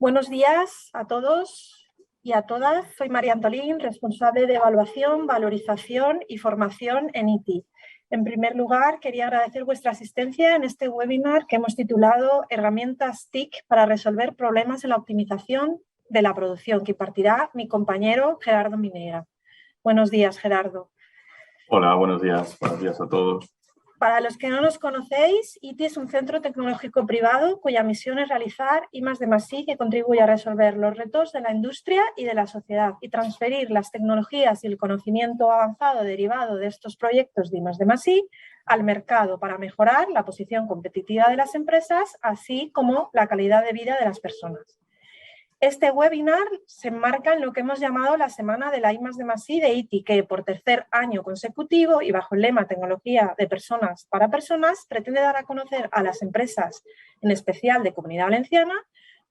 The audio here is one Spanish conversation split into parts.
Buenos días a todos y a todas. Soy María Antolín, responsable de evaluación, valorización y formación en ITI. En primer lugar, quería agradecer vuestra asistencia en este webinar que hemos titulado Herramientas TIC para resolver problemas en la optimización de la producción, que impartirá mi compañero Gerardo Minera. Buenos días, Gerardo. Hola, buenos días a todos. Para los que no nos conocéis, ITI es un centro tecnológico privado cuya misión es realizar I+D+I que contribuye a resolver los retos de la industria y de la sociedad y transferir las tecnologías y el conocimiento avanzado derivado de estos proyectos de I+D+I al mercado para mejorar la posición competitiva de las empresas, así como la calidad de vida de las personas. Este webinar se enmarca en lo que hemos llamado la Semana de la I+D+I de ITI, que por tercer año consecutivo y bajo el lema Tecnología de Personas para Personas, pretende dar a conocer a las empresas, en especial de Comunidad Valenciana,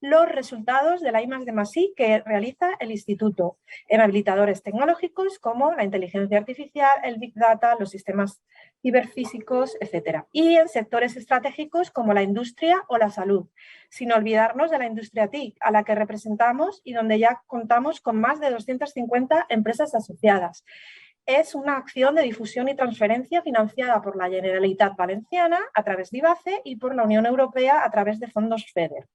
los resultados de la I+D+I que realiza el Instituto en habilitadores tecnológicos como la inteligencia artificial, el Big Data, los sistemas ciberfísicos, etc. Y en sectores estratégicos como la industria o la salud, sin olvidarnos de la industria TIC, a la que representamos y donde ya contamos con más de 250 empresas asociadas. Es una acción de difusión y transferencia financiada por la Generalitat Valenciana a través de IBACE y por la Unión Europea a través de fondos FEDER.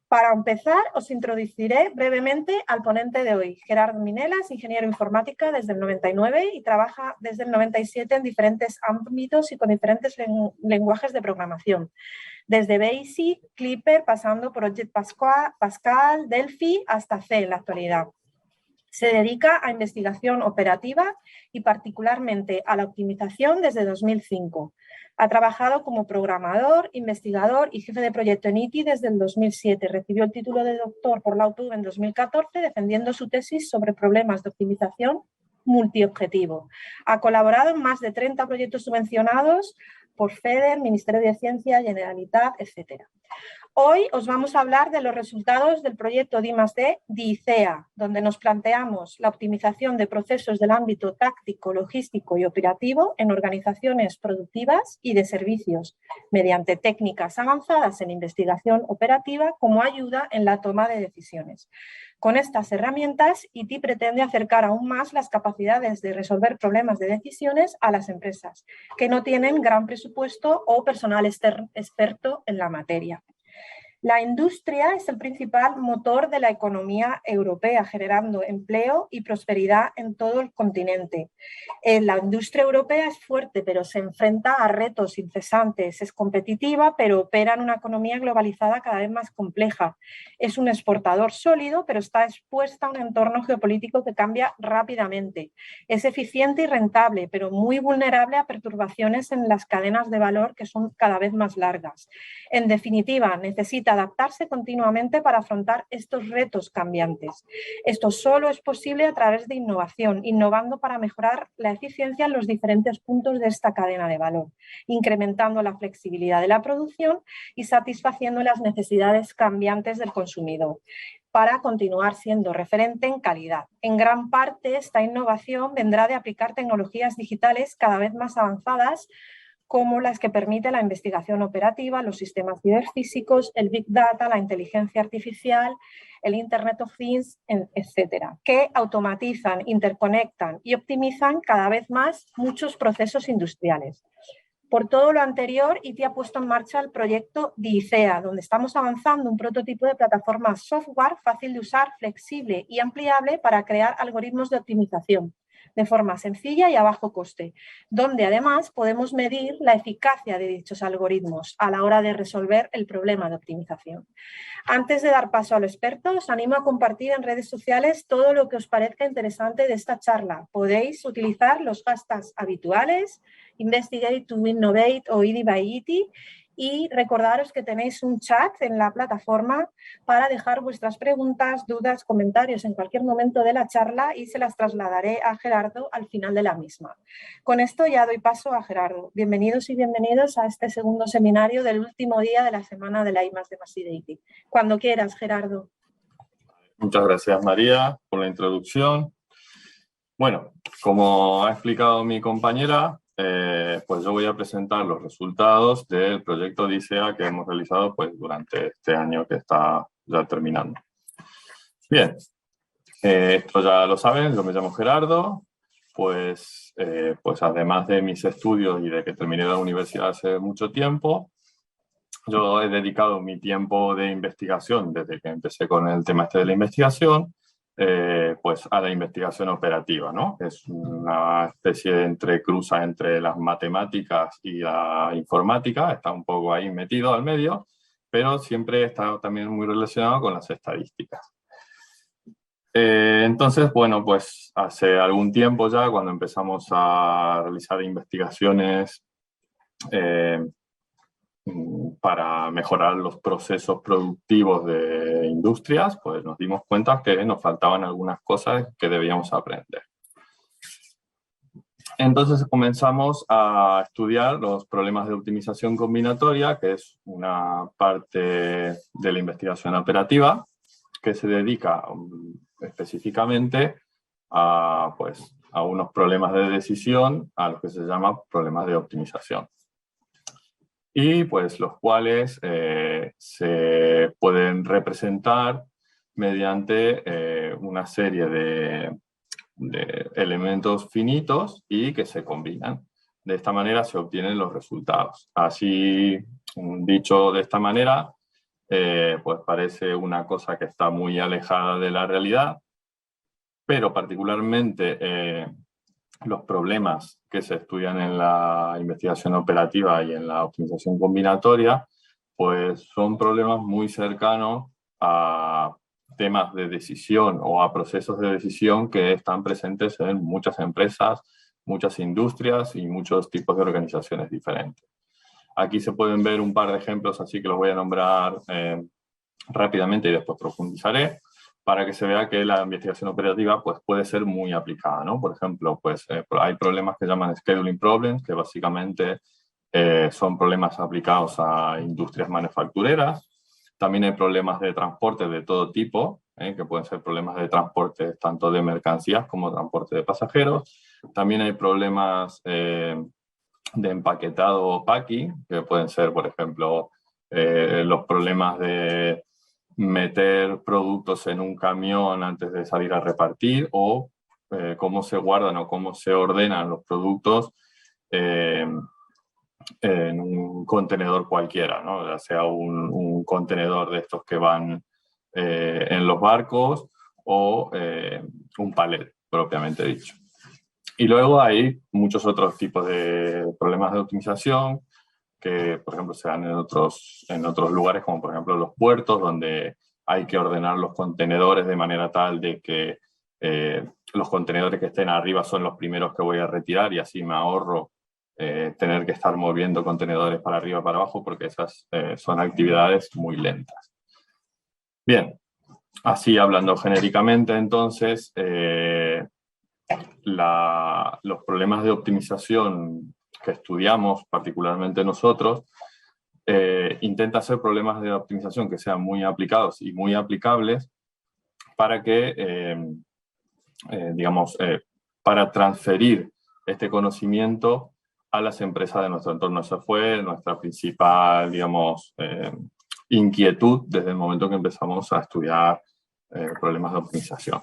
Para empezar, os introduciré brevemente al ponente de hoy. Gerardo Minera es ingeniero informática desde el 99 y trabaja desde el 97 en diferentes ámbitos y con diferentes lenguajes de programación. Desde BASIC, Clipper, pasando por Object Pascal, Delphi hasta C en la actualidad. Se dedica a investigación operativa y particularmente a la optimización desde 2005. Ha trabajado como programador, investigador y jefe de proyecto en ITI desde el 2007. Recibió el título de doctor por la UTV en 2014 defendiendo su tesis sobre problemas de optimización multiobjetivo. Ha colaborado en más de 30 proyectos subvencionados por FEDER, Ministerio de Ciencia, Generalitat, etc. Hoy os vamos a hablar de los resultados del proyecto D+D DICEA, donde nos planteamos la optimización de procesos del ámbito táctico, logístico y operativo en organizaciones productivas y de servicios, mediante técnicas avanzadas en investigación operativa como ayuda en la toma de decisiones. Con estas herramientas, ITI pretende acercar aún más las capacidades de resolver problemas de decisiones a las empresas, que no tienen gran presupuesto o personal experto en la materia. La industria es el principal motor de la economía europea, generando empleo y prosperidad en todo el continente. La industria europea es fuerte, pero se enfrenta a retos incesantes. Es competitiva, pero opera en una economía globalizada cada vez más compleja. Es un exportador sólido, pero está expuesta a un entorno geopolítico que cambia rápidamente. Es eficiente y rentable, pero muy vulnerable a perturbaciones en las cadenas de valor que son cada vez más largas. En definitiva, necesita adaptarse continuamente para afrontar estos retos cambiantes. Esto solo es posible a través de innovación, innovando para mejorar la eficiencia en los diferentes puntos de esta cadena de valor, incrementando la flexibilidad de la producción y satisfaciendo las necesidades cambiantes del consumidor, para continuar siendo referente en calidad. En gran parte, esta innovación vendrá de aplicar tecnologías digitales cada vez más avanzadas, como las que permite la investigación operativa, los sistemas ciberfísicos, el Big Data, la inteligencia artificial, el Internet of Things, etcétera, que automatizan, interconectan y optimizan cada vez más muchos procesos industriales. Por todo lo anterior, ITI ha puesto en marcha el proyecto DICEA, donde estamos avanzando un prototipo de plataforma software fácil de usar, flexible y ampliable para crear algoritmos de optimización de forma sencilla y a bajo coste, donde además podemos medir la eficacia de dichos algoritmos a la hora de resolver el problema de optimización. Antes de dar paso al experto, os animo a compartir en redes sociales todo lo que os parezca interesante de esta charla. Podéis utilizar los hashtags habituales, Investigate to Innovate o IDI by ITI, y recordaros que tenéis un chat en la plataforma para dejar vuestras preguntas, dudas, comentarios en cualquier momento de la charla y se las trasladaré a Gerardo al final de la misma. Con esto ya doy paso a Gerardo. Bienvenidos y bienvenidos a este segundo seminario del último día de la semana de la I+D+I de ITI. Cuando quieras, Gerardo. Muchas gracias, María, por la introducción. Bueno, como ha explicado mi compañera, pues yo voy a presentar los resultados del proyecto Odisea que hemos realizado pues, durante este año que está ya terminando. Bien, esto ya lo saben, yo me llamo Gerardo, pues además de mis estudios y de que terminé la universidad hace mucho tiempo, yo he dedicado mi tiempo de investigación, desde que empecé con el tema este de la investigación, pues a la investigación operativa, ¿no? Es una especie de entrecruza entre las matemáticas y la informática, está un poco ahí metido al medio, pero siempre está también muy relacionado con las estadísticas. Entonces, bueno, pues hace algún tiempo ya, cuando empezamos a realizar investigaciones para mejorar los procesos productivos de industrias, pues nos dimos cuenta que nos faltaban algunas cosas que debíamos aprender. Entonces comenzamos a estudiar los problemas de optimización combinatoria, que es una parte de la investigación operativa, que se dedica específicamente a unos problemas de decisión, a los que se llama problemas de optimización. Y pues los cuales se pueden representar mediante una serie de elementos finitos y que se combinan. De esta manera se obtienen los resultados. Así, dicho de esta manera, pues parece una cosa que está muy alejada de la realidad, pero particularmente los problemas que se estudian en la investigación operativa y en la optimización combinatoria, pues son problemas muy cercanos a temas de decisión o a procesos de decisión que están presentes en muchas empresas, muchas industrias y muchos tipos de organizaciones diferentes. Aquí se pueden ver un par de ejemplos, así que los voy a nombrar rápidamente y después profundizaré, para que se vea que la investigación operativa pues, puede ser muy aplicada, ¿no? Por ejemplo, pues, hay problemas que llaman scheduling problems, que básicamente son problemas aplicados a industrias manufactureras. También hay problemas de transporte de todo tipo, que pueden ser problemas de transporte tanto de mercancías como transporte de pasajeros. También hay problemas de empaquetado o packing, que pueden ser, por ejemplo, los problemas de meter productos en un camión antes de salir a repartir, o cómo se guardan o cómo se ordenan los productos en un contenedor cualquiera, ¿no? Ya sea un contenedor de estos que van en los barcos o un palet, propiamente dicho. Y luego hay muchos otros tipos de problemas de optimización que, por ejemplo, se dan en otros lugares, como por ejemplo los puertos, donde hay que ordenar los contenedores de manera tal de que los contenedores que estén arriba son los primeros que voy a retirar y así me ahorro tener que estar moviendo contenedores para arriba y para abajo, porque esas son actividades muy lentas. Bien, así hablando genéricamente, entonces, los problemas de optimización que estudiamos, particularmente nosotros, intenta hacer problemas de optimización que sean muy aplicados y muy aplicables para que, para transferir este conocimiento a las empresas de nuestro entorno. Esa fue nuestra principal, inquietud desde el momento que empezamos a estudiar problemas de optimización.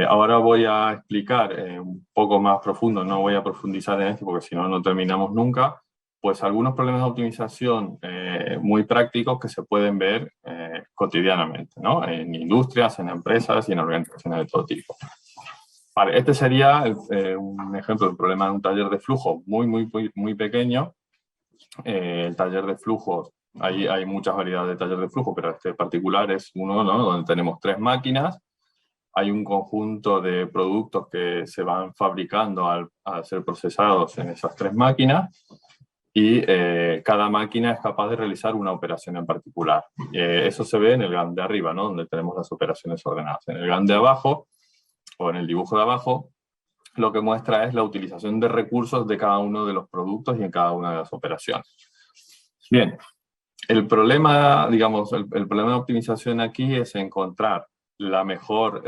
Ahora voy a explicar un poco más profundo, no voy a profundizar en esto porque si no, no terminamos nunca, pues algunos problemas de optimización muy prácticos que se pueden ver cotidianamente, ¿no? En industrias, en empresas y en organizaciones de todo tipo. Vale, este sería un ejemplo del problema de un taller de flujo muy pequeño. El taller de flujos, hay muchas variedades de taller de flujo, pero este particular es uno, ¿no? Donde tenemos 3 máquinas. Hay un conjunto de productos que se van fabricando al ser procesados en esas 3 máquinas y cada máquina es capaz de realizar una operación en particular. Eso se ve en el GAN de arriba, ¿no? Donde tenemos las operaciones ordenadas. En el GAN de abajo, o en el dibujo de abajo, lo que muestra es la utilización de recursos de cada uno de los productos y en cada una de las operaciones. Bien, el problema, el problema de optimización aquí es encontrar la mejor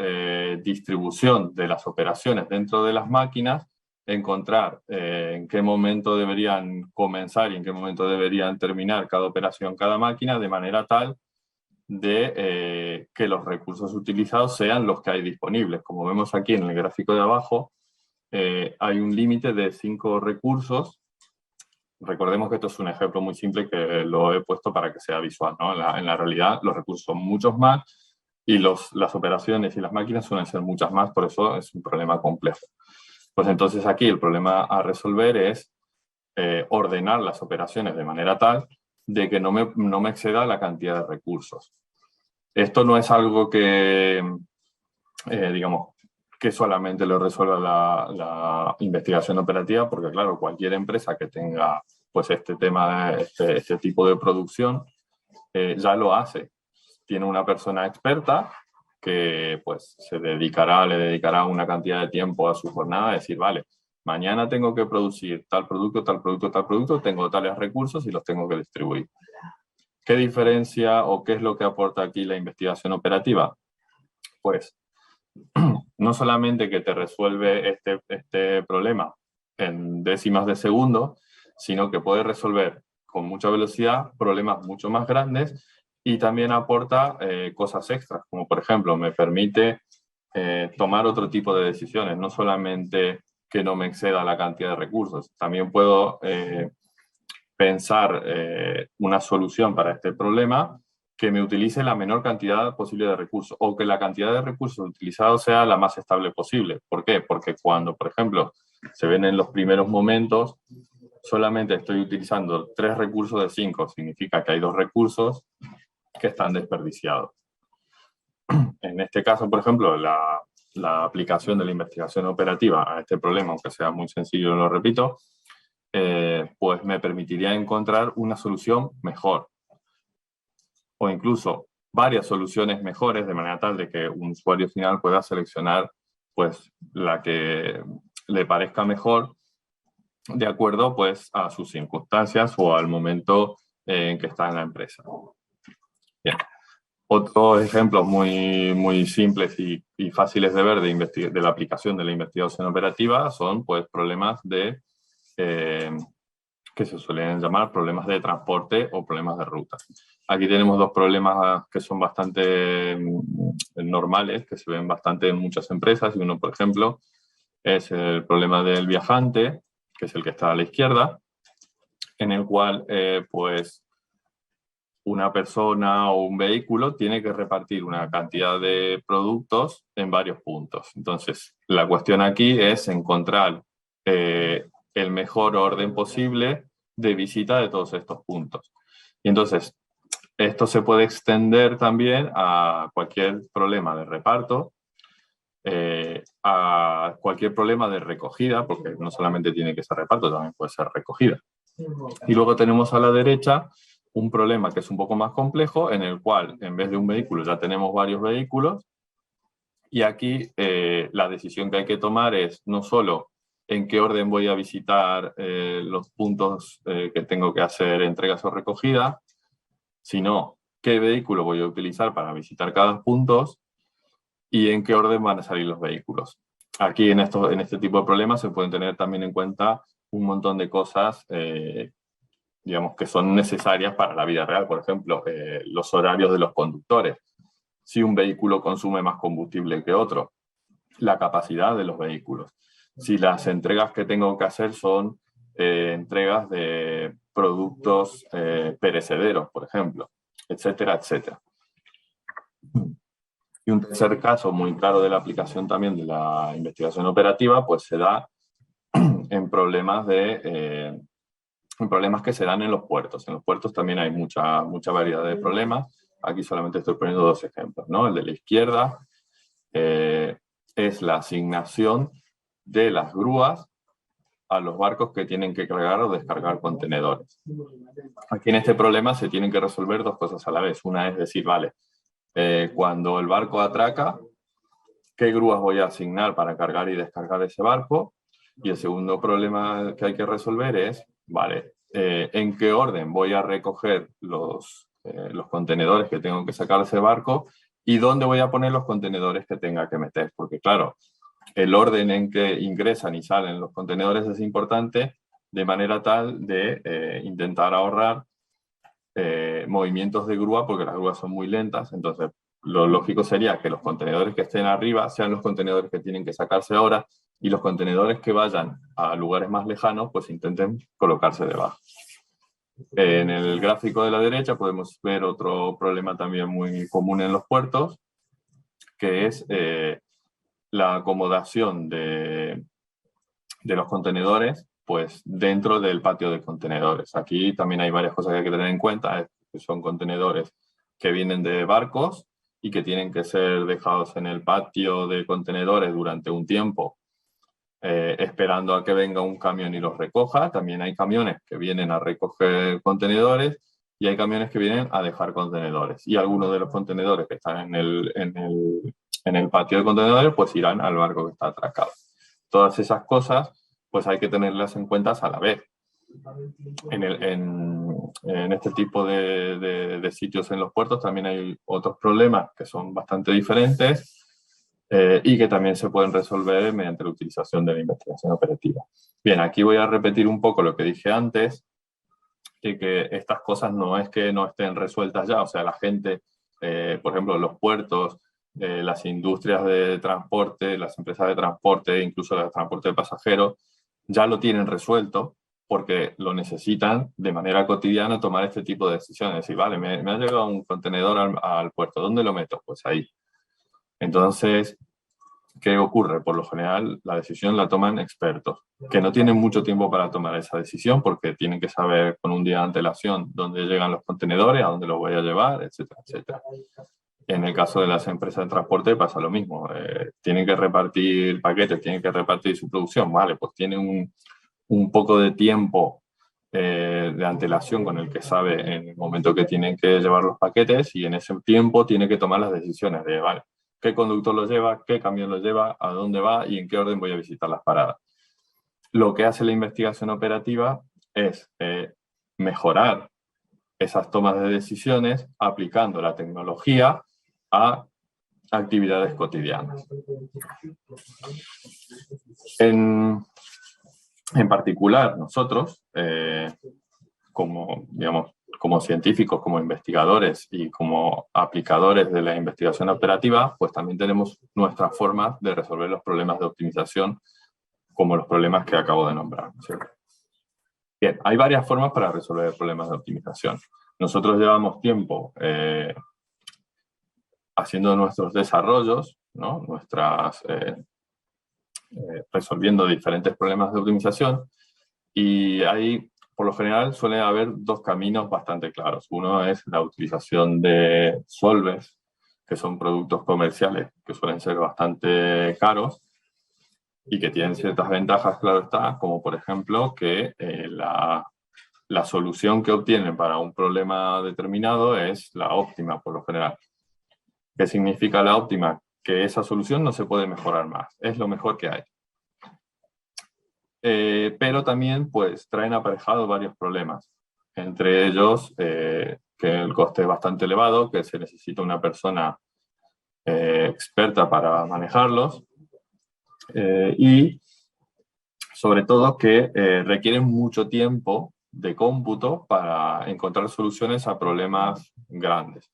distribución de las operaciones dentro de las máquinas encontrar en qué momento deberían comenzar y en qué momento deberían terminar cada operación, cada máquina, de manera tal de que los recursos utilizados sean los que hay disponibles. Como vemos aquí en el gráfico de abajo, hay un límite de 5 recursos. Recordemos que esto es un ejemplo muy simple que lo he puesto para que sea visual, ¿no? En la realidad los recursos son muchos más y las operaciones y las máquinas suelen ser muchas más, por eso es un problema complejo. Pues entonces aquí el problema a resolver es ordenar las operaciones de manera tal de que no me exceda la cantidad de recursos. Esto no es algo que, digamos, que solamente lo resuelva la investigación operativa, porque claro, cualquier empresa que tenga pues este tema, este tipo de producción, ya lo hace. Tiene una persona experta que pues le dedicará una cantidad de tiempo a su jornada, a decir, vale, mañana tengo que producir tal producto, tal producto, tal producto, tengo tales recursos y los tengo que distribuir. ¿Qué diferencia o qué es lo que aporta aquí la investigación operativa? Pues no solamente que te resuelve este problema en décimas de segundo, sino que puede resolver con mucha velocidad problemas mucho más grandes y también aporta cosas extras, como por ejemplo me permite tomar otro tipo de decisiones, no solamente que no me exceda la cantidad de recursos, también puedo pensar una solución para este problema que me utilice la menor cantidad posible de recursos o que la cantidad de recursos utilizados sea la más estable posible. ¿Por qué? Porque cuando, por ejemplo, se ven en los primeros momentos, solamente estoy utilizando 3 recursos de 5, significa que hay 2 recursos que están desperdiciados. En este caso, por ejemplo, la aplicación de la investigación operativa a este problema, aunque sea muy sencillo, lo repito, pues me permitiría encontrar una solución mejor o incluso varias soluciones mejores de manera tal de que un usuario final pueda seleccionar pues la que le parezca mejor de acuerdo pues a sus circunstancias o al momento en que está en la empresa. Bien. Otros ejemplos muy simples y fáciles de ver de la aplicación de la investigación operativa son pues problemas que se suelen llamar problemas de transporte o problemas de ruta. Aquí tenemos 2 problemas que son bastante normales, que se ven bastante en muchas empresas, y uno, por ejemplo, es el problema del viajante, que es el que está a la izquierda, en el cual pues una persona o un vehículo tiene que repartir una cantidad de productos en varios puntos. Entonces, la cuestión aquí es encontrar el mejor orden posible de visita de todos estos puntos. Y entonces, esto se puede extender también a cualquier problema de reparto, a cualquier problema de recogida, porque no solamente tiene que ser reparto, también puede ser recogida. Y luego tenemos a la derecha un problema que es un poco más complejo, en el cual en vez de un vehículo ya tenemos varios vehículos, y aquí la decisión que hay que tomar es no solo en qué orden voy a visitar los puntos que tengo que hacer entregas o recogidas, sino qué vehículo voy a utilizar para visitar cada punto y en qué orden van a salir los vehículos. Aquí en este tipo de problemas se pueden tener también en cuenta un montón de cosas digamos, que son necesarias para la vida real. Por ejemplo, los horarios de los conductores. Si un vehículo consume más combustible que otro, la capacidad de los vehículos. Si las entregas que tengo que hacer son entregas de productos perecederos, por ejemplo, etcétera, etcétera. Y un tercer caso muy claro de la aplicación también de la investigación operativa, pues se da en problemas que se dan en los puertos. En los puertos también hay mucha variedad de problemas. Aquí solamente estoy poniendo 2 ejemplos, ¿no? El de la izquierda es la asignación de las grúas a los barcos que tienen que cargar o descargar contenedores. Aquí en este problema se tienen que resolver 2 cosas a la vez. Una es decir, vale, cuando el barco atraca, ¿qué grúas voy a asignar para cargar y descargar ese barco? Y el segundo problema que hay que resolver es, vale, ¿en qué orden voy a recoger los contenedores que tengo que sacar de ese barco? ¿Y dónde voy a poner los contenedores que tenga que meter? Porque claro, el orden en que ingresan y salen los contenedores es importante, de manera tal de intentar ahorrar movimientos de grúa, porque las grúas son muy lentas. Entonces lo lógico sería que los contenedores que estén arriba sean los contenedores que tienen que sacarse ahora, y los contenedores que vayan a lugares más lejanos pues intenten colocarse debajo. En el gráfico de la derecha podemos ver otro problema también muy común en los puertos, que es la acomodación de los contenedores pues dentro del patio de contenedores. Aquí también hay varias cosas que hay que tener en cuenta, que son contenedores que vienen de barcos y que tienen que ser dejados en el patio de contenedores durante un tiempo, esperando a que venga un camión y los recoja. También hay camiones que vienen a recoger contenedores y hay camiones que vienen a dejar contenedores. Y algunos de los contenedores que están en el patio de contenedores pues irán al barco que está atracado. Todas esas cosas pues hay que tenerlas en cuenta a la vez. En este tipo de sitios en los puertos también hay otros problemas que son bastante diferentes y que también se pueden resolver mediante la utilización de la investigación operativa. Bien, aquí voy a repetir un poco lo que dije antes, que estas cosas no es que no estén resueltas ya. O sea, la gente, por ejemplo, los puertos, las industrias de transporte, las empresas de transporte, incluso el transporte de pasajeros, ya lo tienen resuelto, porque lo necesitan de manera cotidiana tomar este tipo de decisiones. Decir, vale, me ha llegado un contenedor al puerto, ¿dónde lo meto? Pues ahí. Entonces, ¿qué ocurre? Por lo general, la decisión la toman expertos, que no tienen mucho tiempo para tomar esa decisión, porque tienen que saber con un día de antelación dónde llegan los contenedores, a dónde los voy a llevar, etcétera, etcétera. En el caso de las empresas de transporte pasa lo mismo. Tienen que repartir paquetes, tienen que repartir su producción. Vale, pues tienen un poco de tiempo de antelación con el que sabe en el momento que tienen que llevar los paquetes, y en ese tiempo tiene que tomar las decisiones de, vale, qué conductor lo lleva, qué camión lo lleva, a dónde va y en qué orden voy a visitar las paradas. Lo que hace la investigación operativa es mejorar esas tomas de decisiones aplicando la tecnología a actividades cotidianas. En particular, nosotros, como científicos, como investigadores y como aplicadores de la investigación operativa, pues también tenemos nuestras formas de resolver los problemas de optimización, como los problemas que acabo de nombrar, ¿cierto? Bien, hay varias formas para resolver problemas de optimización. Nosotros llevamos tiempo haciendo nuestros desarrollos, ¿no? Resolviendo diferentes problemas de optimización, y ahí, por lo general, suele haber dos caminos bastante claros. Uno es la utilización de solvers, que son productos comerciales que suelen ser bastante caros y que tienen ciertas ventajas, claro está, como por ejemplo que la solución que obtienen para un problema determinado es la óptima, por lo general. ¿Qué significa la óptima? Que esa solución no se puede mejorar más, es lo mejor que hay. Pero también pues traen aparejado varios problemas, entre ellos que el coste es bastante elevado, que se necesita una persona experta para manejarlos, y sobre todo que requieren mucho tiempo de cómputo para encontrar soluciones a problemas grandes.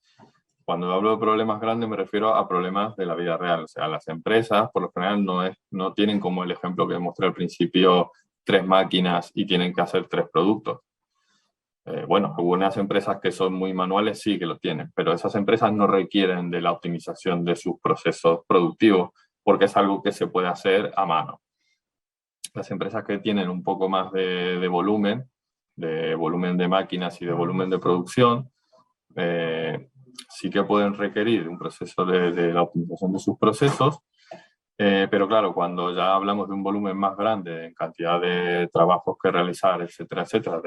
Cuando hablo de problemas grandes me refiero a problemas de la vida real. O sea, las empresas por lo general no tienen, como el ejemplo que mostré al principio, 3 máquinas y tienen que hacer 3 productos. Bueno, algunas empresas que son muy manuales sí que lo tienen, pero esas empresas no requieren de la optimización de sus procesos productivos, porque es algo que se puede hacer a mano. Las empresas que tienen un poco más de volumen de máquinas y de volumen de producción, sí que pueden requerir un proceso de la optimización de sus procesos, pero claro, cuando ya hablamos de un volumen más grande en cantidad de trabajos que realizar, etcétera, etcétera,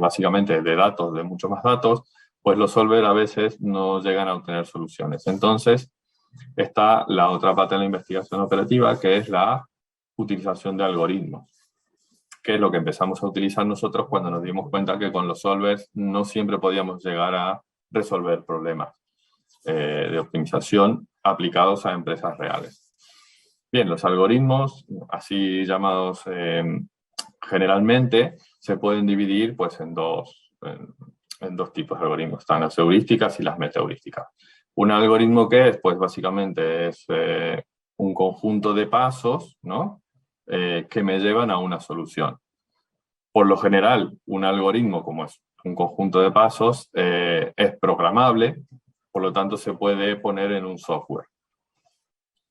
básicamente de datos, de muchos más datos, pues los solver a veces no llegan a obtener soluciones. Entonces está la otra pata de la investigación operativa, que es la utilización de algoritmos, que es lo que empezamos a utilizar nosotros cuando nos dimos cuenta que con los solvers no siempre podíamos llegar a resolver problemas de optimización aplicados a empresas reales. Bien, los algoritmos, así llamados generalmente, se pueden dividir pues, en dos tipos de algoritmos. Están las heurísticas y las metaheurísticas. Un algoritmo que es, pues básicamente es un conjunto de pasos, ¿no? Que me llevan a una solución. Por lo general, un algoritmo, como es un conjunto de pasos, es programable, por lo tanto se puede poner en un software.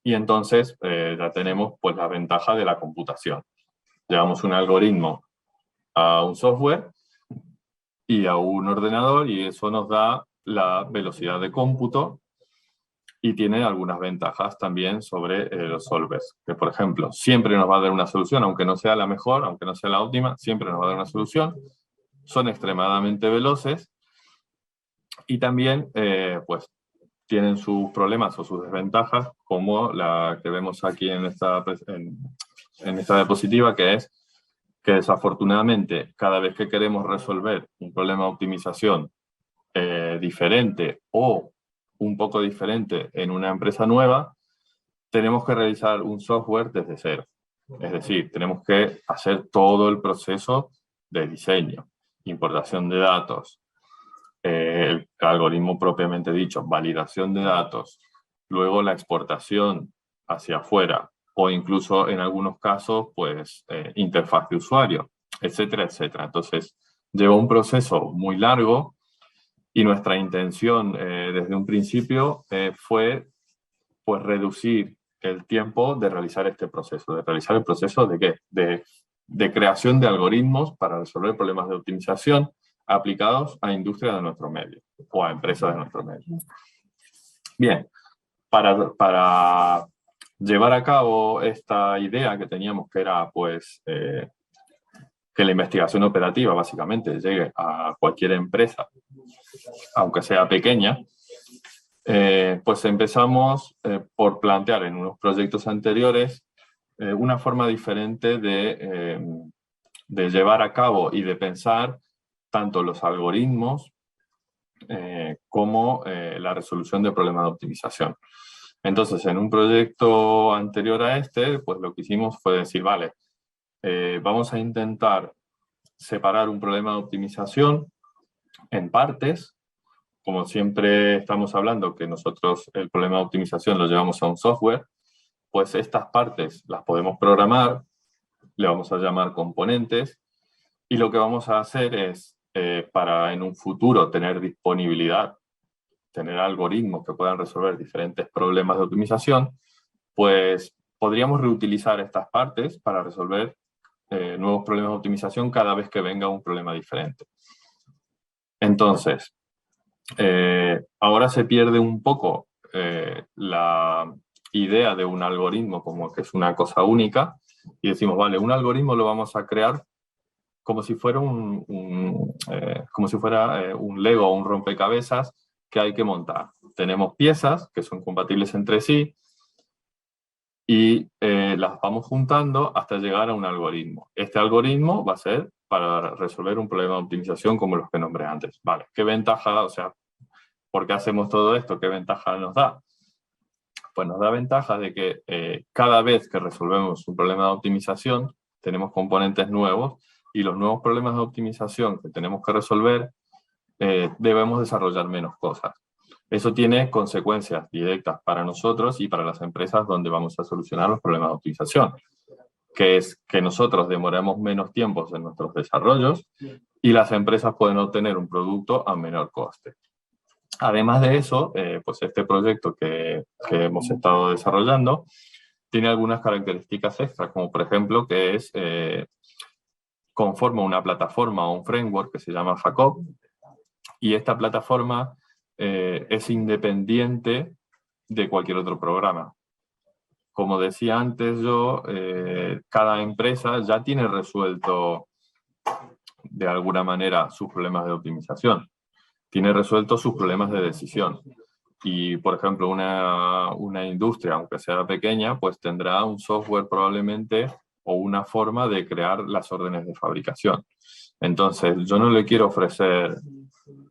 Y entonces ya tenemos pues, la ventaja de la computación. Llevamos un algoritmo a un software y a un ordenador y eso nos da la velocidad de cómputo y tiene algunas ventajas también sobre los solvers. Que, por ejemplo, siempre nos va a dar una solución, aunque no sea la mejor, aunque no sea la óptima, siempre nos va a dar una solución. Son extremadamente veloces y también pues, tienen sus problemas o sus desventajas, como la que vemos aquí en esta diapositiva, que es que desafortunadamente cada vez que queremos resolver un problema de optimización diferente o un poco diferente en una empresa nueva, tenemos que realizar un software desde cero. Es decir, tenemos que hacer todo el proceso de diseño, importación de datos, el algoritmo propiamente dicho, validación de datos, luego la exportación hacia afuera o incluso en algunos casos, pues, interfaz de usuario, etcétera, etcétera. Entonces, lleva un proceso muy largo y nuestra intención desde un principio fue, pues, reducir el tiempo de realizar este proceso, de realizar el proceso de ¿qué? De creación de algoritmos para resolver problemas de optimización aplicados a industrias de nuestro medio o a empresas de nuestro medio. Bien, para llevar a cabo esta idea que teníamos, que era pues que la investigación operativa básicamente llegue a cualquier empresa, aunque sea pequeña, pues empezamos por plantear en unos proyectos anteriores una forma diferente de llevar a cabo y de pensar tanto los algoritmos como la resolución de problemas de optimización. Entonces, en un proyecto anterior a este, pues lo que hicimos fue decir, vale, vamos a intentar separar un problema de optimización en partes. Como siempre estamos hablando que nosotros el problema de optimización lo llevamos a un software, pues estas partes las podemos programar, le vamos a llamar componentes, y lo que vamos a hacer es, para en un futuro tener disponibilidad, tener algoritmos que puedan resolver diferentes problemas de optimización, pues podríamos reutilizar estas partes para resolver nuevos problemas de optimización cada vez que venga un problema diferente. Entonces, ahora se pierde un poco la idea de un algoritmo como que es una cosa única y decimos, vale, un algoritmo lo vamos a crear como si fuera un Lego o un rompecabezas que hay que montar. Tenemos piezas que son compatibles entre sí y las vamos juntando hasta llegar a un algoritmo. Este algoritmo va a ser para resolver un problema de optimización como los que nombré antes. Vale, ¿qué ventaja, o sea, por qué hacemos todo esto? ¿Qué ventaja nos da? Pues nos da ventaja de que cada vez que resolvemos un problema de optimización, tenemos componentes nuevos y los nuevos problemas de optimización que tenemos que resolver debemos desarrollar menos cosas. Eso tiene consecuencias directas para nosotros y para las empresas donde vamos a solucionar los problemas de optimización, que es que nosotros demoremos menos tiempos en nuestros desarrollos y las empresas pueden obtener un producto a menor coste. Además de eso, pues este proyecto que hemos estado desarrollando tiene algunas características extras, como por ejemplo que es conforma una plataforma o un framework que se llama FACOP, y esta plataforma es independiente de cualquier otro programa. Como decía antes yo, cada empresa ya tiene resuelto de alguna manera sus problemas de optimización, tiene resuelto sus problemas de decisión. Y, por ejemplo, una industria, aunque sea pequeña, pues tendrá un software probablemente o una forma de crear las órdenes de fabricación. Entonces, yo no le quiero ofrecer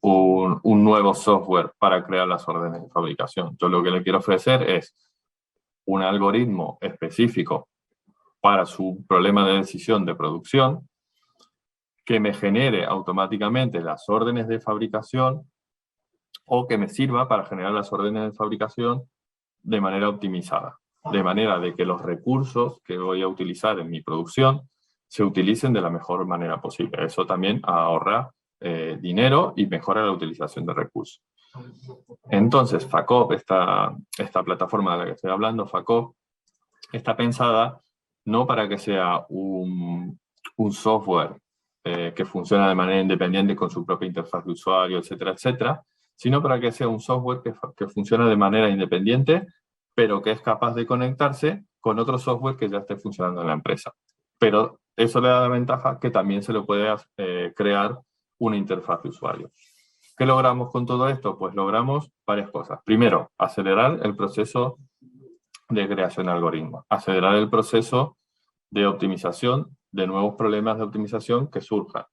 un nuevo software para crear las órdenes de fabricación. Yo lo que le quiero ofrecer es un algoritmo específico para su problema de decisión de producción, que me genere automáticamente las órdenes de fabricación o que me sirva para generar las órdenes de fabricación de manera optimizada, de manera de que los recursos que voy a utilizar en mi producción se utilicen de la mejor manera posible. Eso también ahorra dinero y mejora la utilización de recursos. Entonces, FACOP, esta plataforma de la que estoy hablando, FACOP, está pensada no para que sea un software que funciona de manera independiente con su propia interfaz de usuario, etcétera, etcétera, sino para que sea un software que funciona de manera independiente, pero que es capaz de conectarse con otro software que ya esté funcionando en la empresa. Pero eso le da la ventaja que también se le puede crear una interfaz de usuario. ¿Qué logramos con todo esto? Pues logramos varias cosas. Primero, acelerar el proceso de creación de algoritmos, acelerar el proceso de optimización de nuevos problemas de optimización que surjan,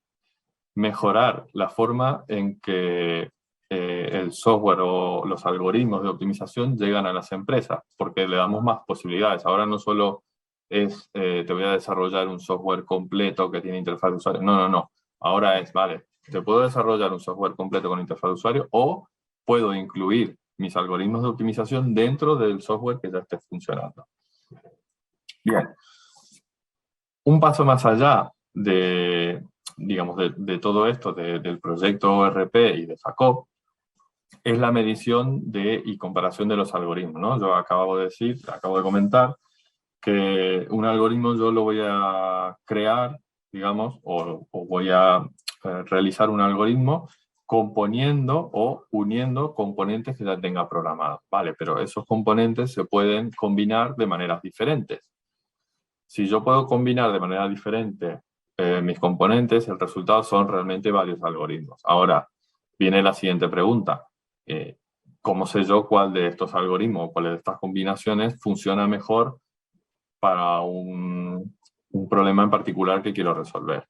mejorar la forma en que el software o los algoritmos de optimización llegan a las empresas, porque le damos más posibilidades. Ahora no solo es, te voy a desarrollar un software completo que tiene interfaz de usuario. No, no, no. Ahora es, vale, te puedo desarrollar un software completo con interfaz de usuario o puedo incluir mis algoritmos de optimización dentro del software que ya esté funcionando. Bien. Un paso más allá de, digamos, de todo esto, del proyecto ORP y de FACOP, es la medición y comparación de los algoritmos, ¿no? Yo acabo de comentar que un algoritmo yo lo voy a crear, digamos, o voy a realizar un algoritmo componiendo o uniendo componentes que ya tenga programados, ¿vale? Pero esos componentes se pueden combinar de maneras diferentes. Si yo puedo combinar de manera diferente mis componentes, el resultado son realmente varios algoritmos. Ahora, viene la siguiente pregunta. ¿Cómo sé yo cuál de estos algoritmos o cuál de estas combinaciones funciona mejor para un problema en particular que quiero resolver?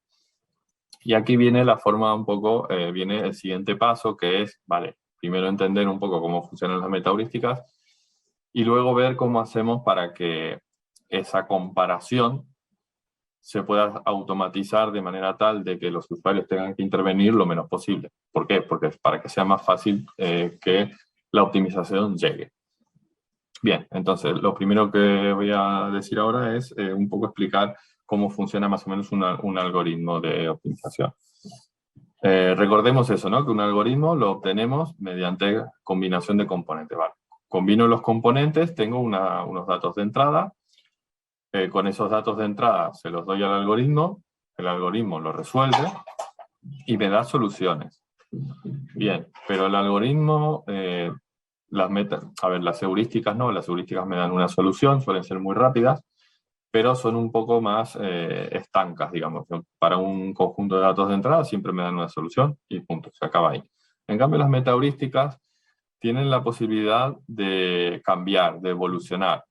Y aquí viene la forma un poco, viene el siguiente paso, que es, vale, primero entender un poco cómo funcionan las metaheurísticas y luego ver cómo hacemos para que esa comparación se pueda automatizar de manera tal de que los usuarios tengan que intervenir lo menos posible. ¿Por qué? Porque es para que sea más fácil que la optimización llegue. Bien, entonces lo primero que voy a decir ahora es un poco explicar cómo funciona más o menos un algoritmo de optimización. Recordemos eso, ¿no? Que un algoritmo lo obtenemos mediante combinación de componentes. ¿Vale? Combino los componentes, tengo unos datos de entrada. Con esos datos de entrada se los doy al algoritmo, el algoritmo lo resuelve y me da soluciones. Bien, pero el algoritmo, las heurísticas no, las heurísticas me dan una solución, suelen ser muy rápidas, pero son un poco más estancas, digamos. Para un conjunto de datos de entrada siempre me dan una solución y punto, se acaba ahí. En cambio, las metaheurísticas tienen la posibilidad de cambiar, de evolucionar.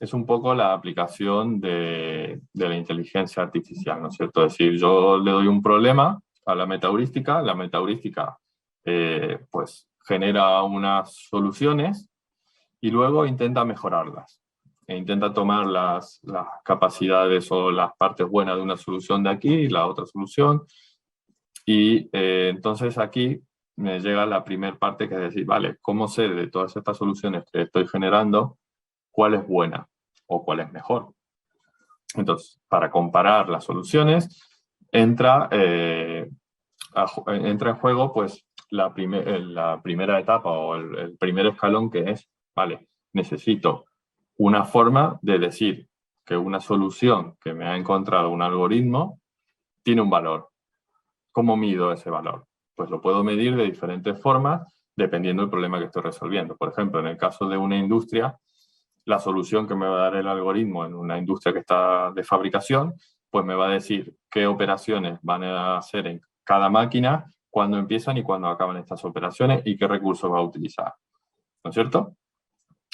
Es un poco la aplicación de la inteligencia artificial, ¿no es cierto? Es decir, yo le doy un problema a la metaheurística pues genera unas soluciones y luego intenta mejorarlas. E intenta tomar las capacidades o las partes buenas de una solución de aquí y la otra solución. Y entonces aquí me llega la primera parte, que es decir, vale, ¿cómo sé de todas estas soluciones que estoy generando cuál es buena o cuál es mejor? Entonces, para comparar las soluciones, entra en juego pues, la primera etapa o el primer escalón, que es, vale, necesito una forma de decir que una solución que me ha encontrado un algoritmo tiene un valor. ¿Cómo mido ese valor? Pues lo puedo medir de diferentes formas dependiendo del problema que estoy resolviendo. Por ejemplo, en el caso de una industria, la solución que me va a dar el algoritmo en una industria que está de fabricación, pues me va a decir qué operaciones van a hacer en cada máquina, cuándo empiezan y cuándo acaban estas operaciones y qué recursos va a utilizar. ¿No es cierto?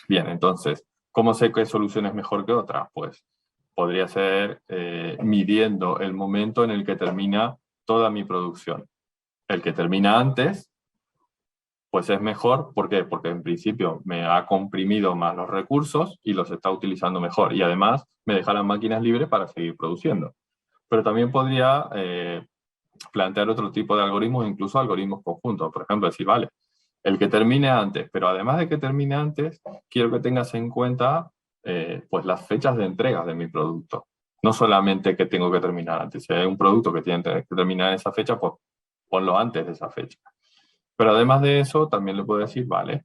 Bien, entonces, ¿cómo sé qué solución es mejor que otra? Pues podría ser midiendo el momento en el que termina toda mi producción. El que termina antes, pues es mejor. ¿Por qué? Porque en principio me ha comprimido más los recursos y los está utilizando mejor. Y además me deja las máquinas libres para seguir produciendo. Pero también podría plantear otro tipo de algoritmos, incluso algoritmos conjuntos. Por ejemplo, decir, vale, el que termine antes, pero además de que termine antes, quiero que tengas en cuenta pues las fechas de entrega de mi producto. No solamente que tengo que terminar antes. Si hay un producto que tiene que terminar en esa fecha, pues ponlo antes de esa fecha. Pero además de eso, también le puedo decir, vale,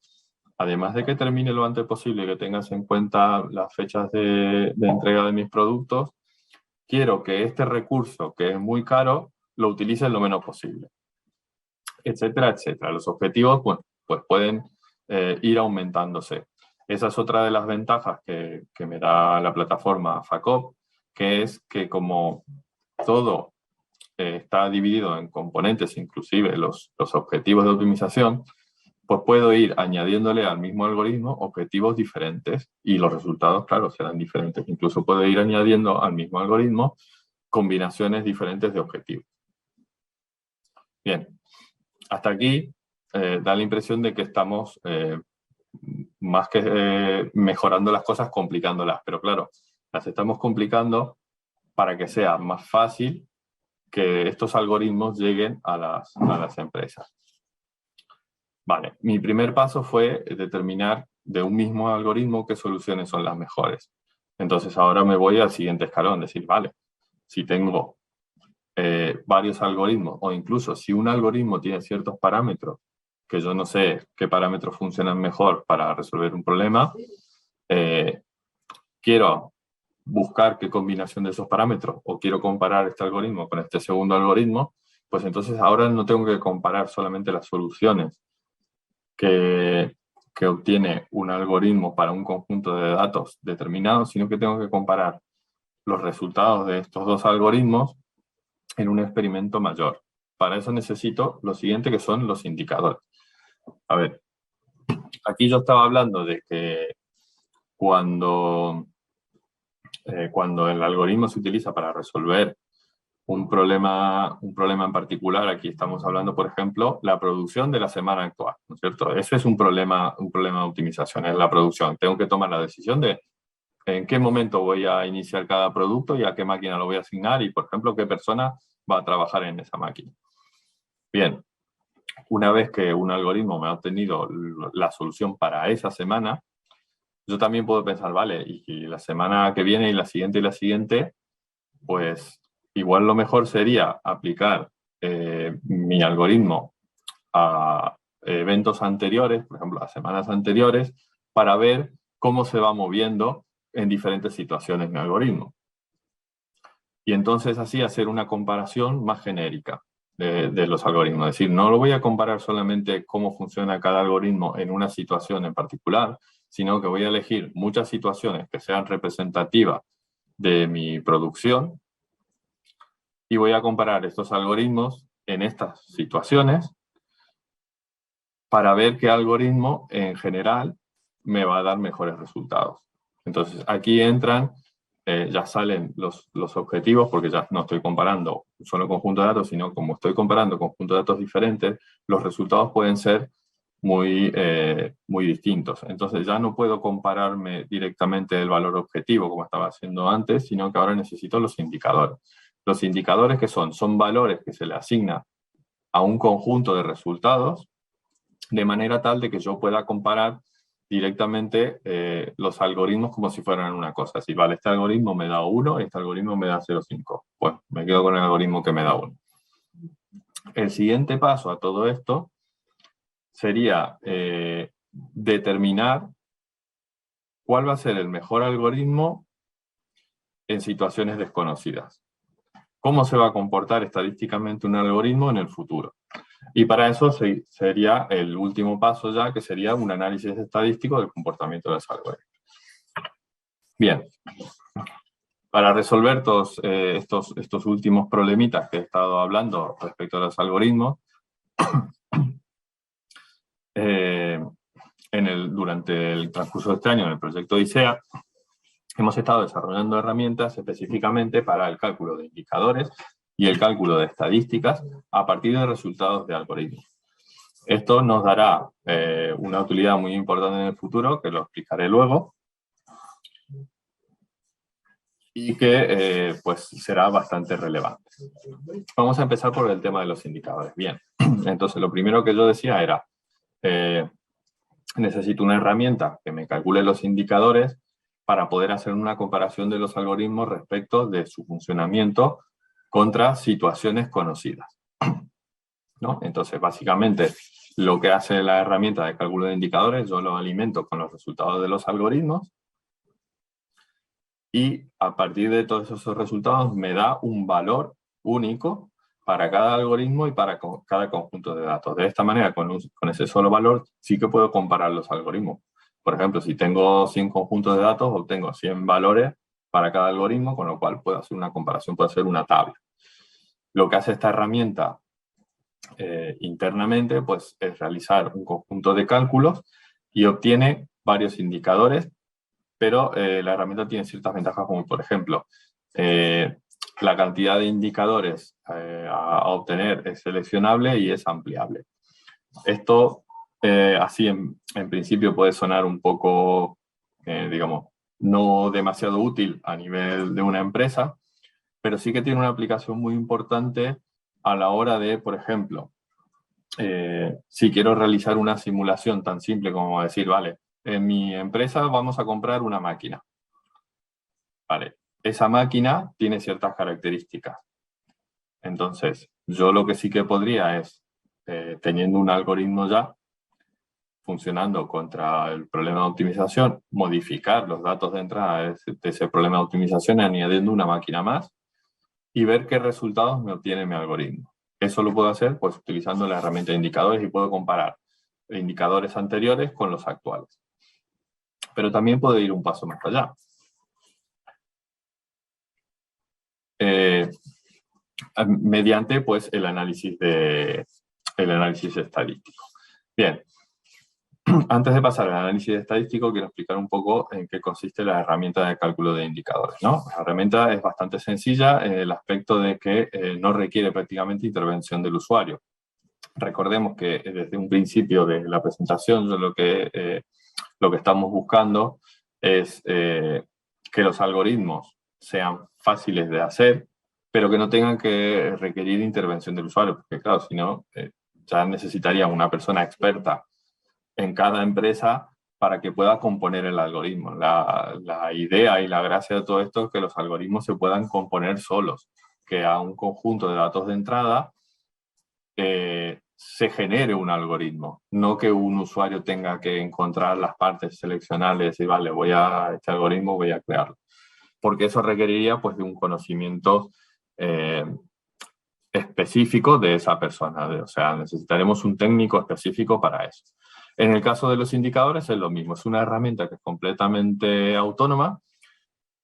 además de que termine lo antes posible y que tengas en cuenta las fechas de entrega de mis productos, quiero que este recurso, que es muy caro, lo utilices lo menos posible, etcétera, etcétera. Los objetivos pues pueden ir aumentándose. Esa es otra de las ventajas que me da la plataforma FACOP, que es que como todo está dividido en componentes, inclusive los objetivos de optimización, pues puedo ir añadiéndole al mismo algoritmo objetivos diferentes y los resultados, claro, serán diferentes. Incluso puedo ir añadiendo al mismo algoritmo combinaciones diferentes de objetivos. Bien, hasta aquí da la impresión de que estamos más que mejorando las cosas, complicándolas. Pero claro, las estamos complicando para que sea más fácil que estos algoritmos lleguen a las empresas. Vale, mi primer paso fue determinar de un mismo algoritmo qué soluciones son las mejores. Entonces ahora me voy al siguiente escalón, decir, vale, si tengo varios algoritmos, o incluso si un algoritmo tiene ciertos parámetros, que yo no sé qué parámetros funcionan mejor para resolver un problema, quiero buscar qué combinación de esos parámetros, o quiero comparar este algoritmo con este segundo algoritmo, pues entonces ahora no tengo que comparar solamente las soluciones que obtiene un algoritmo para un conjunto de datos determinados, sino que tengo que comparar los resultados de estos dos algoritmos en un experimento mayor. Para eso necesito lo siguiente, que son los indicadores. A ver, aquí yo estaba hablando de que cuando el algoritmo se utiliza para resolver un problema en particular, aquí estamos hablando, por ejemplo, la producción de la semana actual, ¿no es cierto? Ese es un problema de optimización, es la producción. Tengo que tomar la decisión de en qué momento voy a iniciar cada producto y a qué máquina lo voy a asignar y, por ejemplo, qué persona va a trabajar en esa máquina. Bien, una vez que un algoritmo me ha obtenido la solución para esa semana, yo también puedo pensar, vale, y la semana que viene y la siguiente, pues igual lo mejor sería aplicar mi algoritmo a eventos anteriores, por ejemplo, a semanas anteriores, para ver cómo se va moviendo en diferentes situaciones mi algoritmo. Y entonces así hacer una comparación más genérica de los algoritmos. Es decir, no lo voy a comparar solamente cómo funciona cada algoritmo en una situación en particular, sino que voy a elegir muchas situaciones que sean representativas de mi producción y voy a comparar estos algoritmos en estas situaciones para ver qué algoritmo en general me va a dar mejores resultados. Entonces aquí entran, ya salen los objetivos, porque ya no estoy comparando un solo conjunto de datos, sino como estoy comparando conjuntos de datos diferentes, los resultados pueden ser muy distintos. Entonces ya no puedo compararme directamente el valor objetivo como estaba haciendo antes, sino que ahora necesito los indicadores. Los indicadores que son valores que se le asignan a un conjunto de resultados de manera tal de que yo pueda comparar directamente los algoritmos como si fueran una cosa. Si vale, este algoritmo me da 1, este algoritmo me da 0,5. Pues me quedo con el algoritmo que me da 1. El siguiente paso a todo esto sería determinar cuál va a ser el mejor algoritmo en situaciones desconocidas. ¿Cómo se va a comportar estadísticamente un algoritmo en el futuro? Y para eso sería el último paso ya, que sería un análisis estadístico del comportamiento de los algoritmos. Bien, para resolver todos estos últimos problemitas que he estado hablando respecto a los algoritmos, durante el transcurso de este año en el proyecto Odisea, hemos estado desarrollando herramientas específicamente para el cálculo de indicadores y el cálculo de estadísticas a partir de resultados de algoritmos. Esto nos dará una utilidad muy importante en el futuro, que lo explicaré luego, y que pues será bastante relevante. Vamos a empezar por el tema de los indicadores. Bien, entonces lo primero que yo decía era, necesito una herramienta que me calcule los indicadores para poder hacer una comparación de los algoritmos respecto de su funcionamiento contra situaciones conocidas, ¿no? Entonces, básicamente, lo que hace la herramienta de cálculo de indicadores, yo lo alimento con los resultados de los algoritmos y a partir de todos esos resultados me da un valor único para cada algoritmo y para cada conjunto de datos. De esta manera, con ese solo valor, sí que puedo comparar los algoritmos. Por ejemplo, si tengo 100 conjuntos de datos, obtengo 100 valores para cada algoritmo, con lo cual puedo hacer una comparación, puedo hacer una tabla. Lo que hace esta herramienta internamente, pues, es realizar un conjunto de cálculos y obtiene varios indicadores, pero la herramienta tiene ciertas ventajas, como por ejemplo, la cantidad de indicadores a obtener es seleccionable y es ampliable. Esto, así en principio, puede sonar un poco, digamos, no demasiado útil a nivel de una empresa, pero sí que tiene una aplicación muy importante a la hora de, por ejemplo, si quiero realizar una simulación tan simple como decir, vale, en mi empresa vamos a comprar una máquina. Vale, esa máquina tiene ciertas características. Entonces, yo lo que sí que podría es, teniendo un algoritmo ya funcionando contra el problema de optimización, modificar los datos de entrada de ese problema de optimización añadiendo una máquina más y ver qué resultados me obtiene mi algoritmo. Eso lo puedo hacer pues utilizando la herramienta de indicadores y puedo comparar indicadores anteriores con los actuales. Pero también puedo ir un paso más allá. Mediante pues el análisis estadístico. Bien, antes de pasar al análisis estadístico, quiero explicar un poco en qué consiste la herramienta de cálculo de indicadores, ¿no? La herramienta es bastante sencilla en el aspecto de que no requiere prácticamente intervención del usuario. Recordemos que desde un principio de la presentación, yo lo que estamos buscando es que los algoritmos sean fáciles de hacer, pero que no tengan que requerir intervención del usuario, porque claro, si no, ya necesitaría una persona experta en cada empresa para que pueda componer el algoritmo. La idea y la gracia de todo esto es que los algoritmos se puedan componer solos, que a un conjunto de datos de entrada se genere un algoritmo, no que un usuario tenga que encontrar las partes, seleccionarle y decir, vale, este algoritmo voy a crearlo. Porque eso requeriría pues de un conocimiento específico de esa persona. O sea, necesitaremos un técnico específico para eso. En el caso de los indicadores es lo mismo. Es una herramienta que es completamente autónoma,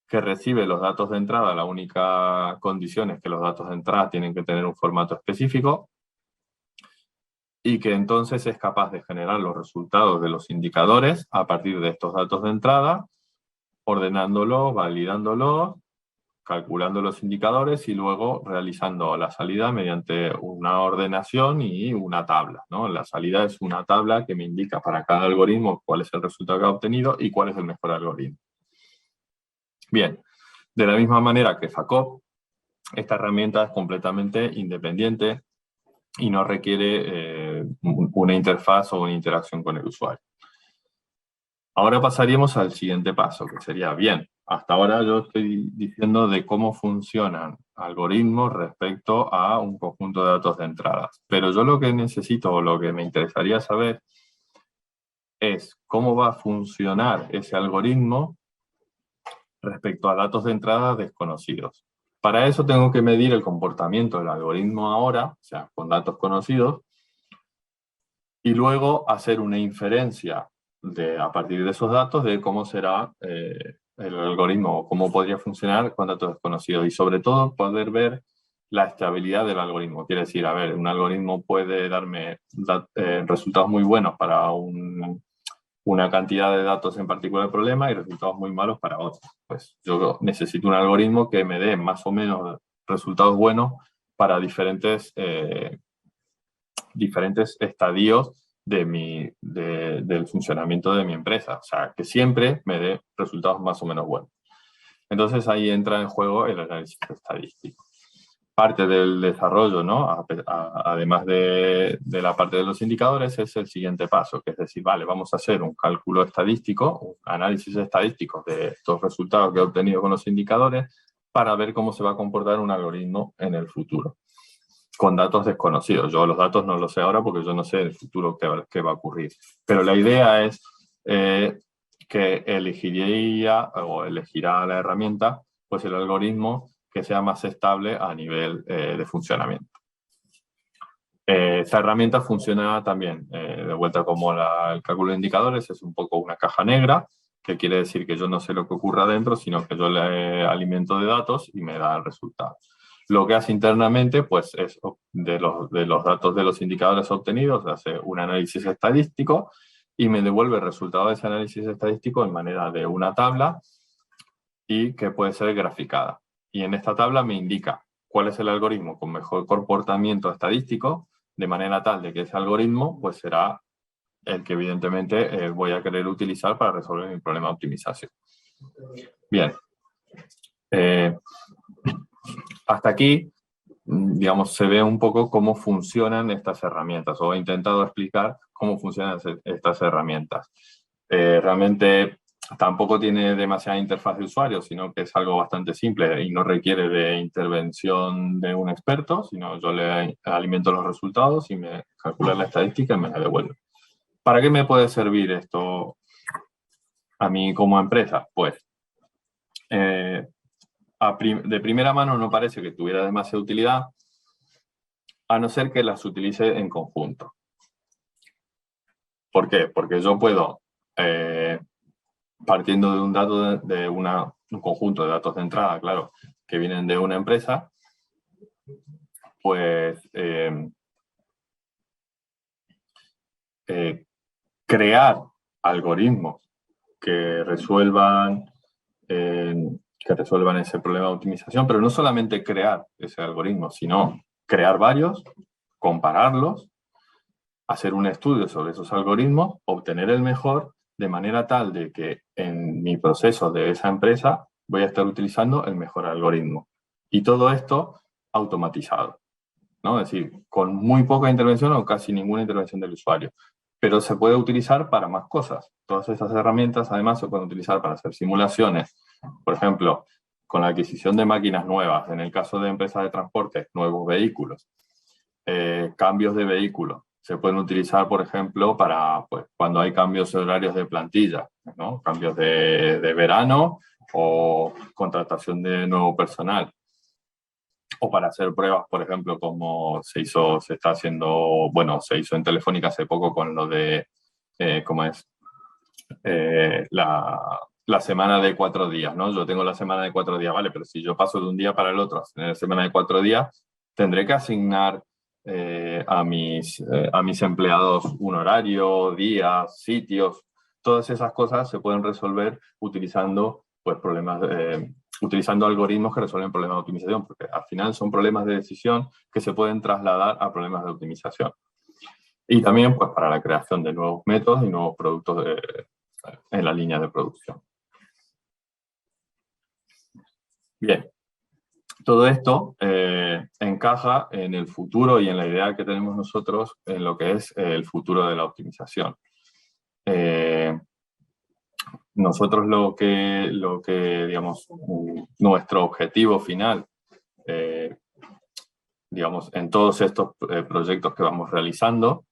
que recibe los datos de entrada. La única condición es que los datos de entrada tienen que tener un formato específico y que entonces es capaz de generar los resultados de los indicadores a partir de estos datos de entrada, ordenándolos, validándolos, calculando los indicadores y luego realizando la salida mediante una ordenación y una tabla, ¿no? La salida es una tabla que me indica para cada algoritmo cuál es el resultado que ha obtenido y cuál es el mejor algoritmo. Bien, de la misma manera que FACOP, esta herramienta es completamente independiente y no requiere una interfaz o una interacción con el usuario. Ahora pasaríamos al siguiente paso, que sería, bien, hasta ahora yo estoy diciendo de cómo funcionan algoritmos respecto a un conjunto de datos de entradas. Pero yo lo que necesito o lo que me interesaría saber es cómo va a funcionar ese algoritmo respecto a datos de entrada desconocidos. Para eso tengo que medir el comportamiento del algoritmo ahora, o sea, con datos conocidos, y luego hacer una inferencia a partir de esos datos de cómo será el algoritmo o cómo podría funcionar con datos desconocidos y sobre todo poder ver la estabilidad del algoritmo. Quiere decir, a ver, un algoritmo puede darme resultados muy buenos para una cantidad de datos en particular del problema y resultados muy malos para otros. Pues yo necesito un algoritmo que me dé más o menos resultados buenos para diferentes diferentes estadios del funcionamiento de mi empresa. O sea, que siempre me dé resultados más o menos buenos. Entonces ahí entra en juego el análisis estadístico. Parte del desarrollo, ¿no? Además de la parte de los indicadores, es el siguiente paso, que es decir, vale, vamos a hacer un cálculo estadístico, un análisis estadístico de estos resultados que he obtenido con los indicadores para ver cómo se va a comportar un algoritmo en el futuro, con datos desconocidos. Yo los datos no los sé ahora porque yo no sé en el futuro qué va a ocurrir. Pero la idea es que elegirá la herramienta, pues el algoritmo que sea más estable a nivel de funcionamiento. Esta herramienta funciona también, de vuelta como el cálculo de indicadores, es un poco una caja negra, que quiere decir que yo no sé lo que ocurre adentro, sino que yo le alimento de datos y me da el resultado. Lo que hace internamente, pues, es de los datos de los indicadores obtenidos, hace un análisis estadístico y me devuelve el resultado de ese análisis estadístico en manera de una tabla y que puede ser graficada. Y en esta tabla me indica cuál es el algoritmo con mejor comportamiento estadístico, de manera tal de que ese algoritmo pues será el que evidentemente voy a querer utilizar para resolver mi problema de optimización. Bien. Hasta aquí, digamos, se ve un poco cómo funcionan estas herramientas, o he intentado explicar cómo funcionan estas herramientas. Realmente tampoco tiene demasiada interfaz de usuario, sino que es algo bastante simple y no requiere de intervención de un experto, sino yo le alimento los resultados y me calcula la estadística y me la devuelve. ¿Para qué me puede servir esto a mí como empresa? Pues, de primera mano no parece que tuviera demasiada utilidad, a no ser que las utilice en conjunto. ¿Por qué? Porque yo puedo, partiendo de un dato un conjunto de datos de entrada, claro, que vienen de una empresa, pues crear algoritmos que resuelvan ese problema de optimización, pero no solamente crear ese algoritmo, sino crear varios, compararlos, hacer un estudio sobre esos algoritmos, obtener el mejor, de manera tal de que en mi proceso de esa empresa voy a estar utilizando el mejor algoritmo. Y todo esto automatizado, ¿no? Es decir, con muy poca intervención o casi ninguna intervención del usuario. Pero se puede utilizar para más cosas. Todas estas herramientas, además, se pueden utilizar para hacer simulaciones. Por ejemplo, con la adquisición de máquinas nuevas, en el caso de empresas de transporte, nuevos vehículos, cambios de vehículos. Se pueden utilizar, por ejemplo, para pues, cuando hay cambios de horarios de plantilla, ¿no? Cambios de verano o contratación de nuevo personal. O para hacer pruebas, por ejemplo, como se hizo en Telefónica hace poco con lo de, la semana de 4 días, ¿no? Yo tengo la semana de 4 días, ¿vale? Pero si yo paso de un día para el otro a tener semana de 4 días, tendré que asignar a mis empleados un horario, días, sitios. Todas esas cosas se pueden resolver utilizando utilizando algoritmos que resuelven problemas de optimización, porque al final son problemas de decisión que se pueden trasladar a problemas de optimización. Y también pues, para la creación de nuevos métodos y nuevos productos en la línea de producción. Bien, todo esto encaja en el futuro y en la idea que tenemos nosotros en lo que es el futuro de la optimización. Nosotros lo que digamos, nuestro objetivo final, digamos, en todos estos proyectos que vamos realizando,